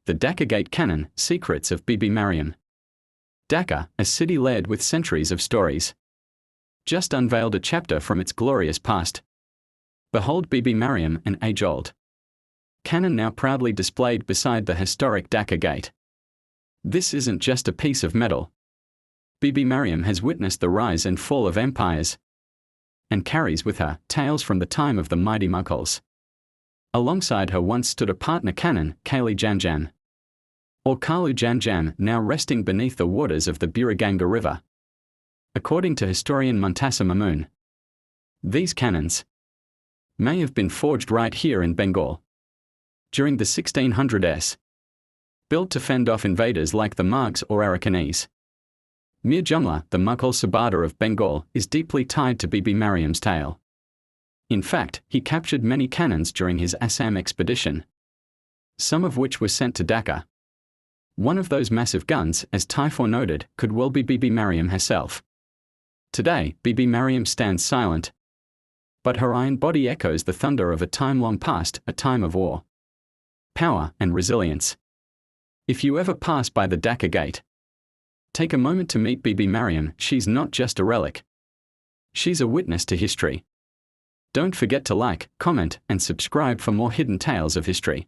The Dhakagate Canon, Secrets of Bibi Mariam. Dhaka, a city layered with centuries of stories, just unveiled a chapter from its glorious past. Behold Bibi Mariam, an age-old canon now proudly displayed beside the historic Dhaka Gate. This isn't just a piece of metal. Bibi Mariam has witnessed the rise and fall of empires, and carries with her tales from the time of the mighty Mughals. Alongside her once stood a partner canon, Kaley Jamjam, or Kalu Jam Jam, now resting beneath the waters of the Buriganga River. According to historian Muntassir Mamoon, these canons may have been forged right here in Bengal during the 1600s, built to fend off invaders like the Maghs or Arakanese. Mir Jumla, the Mughal subhadar of Bengal, is deeply tied to Bibi Mariam's tale. In fact, he captured many cannons during his Assam expedition, some of which were sent to Dhaka. One of those massive guns, as Taifoor noted, could well be Bibi Mariam herself. Today, Bibi Mariam stands silent, but her iron body echoes the thunder of a time long past, a time of war, power, and resilience. If you ever pass by the Dhaka Gate, take a moment to meet Bibi Mariam. She's not just a relic, she's a witness to history. Don't forget to like, comment, and subscribe for more hidden tales of history.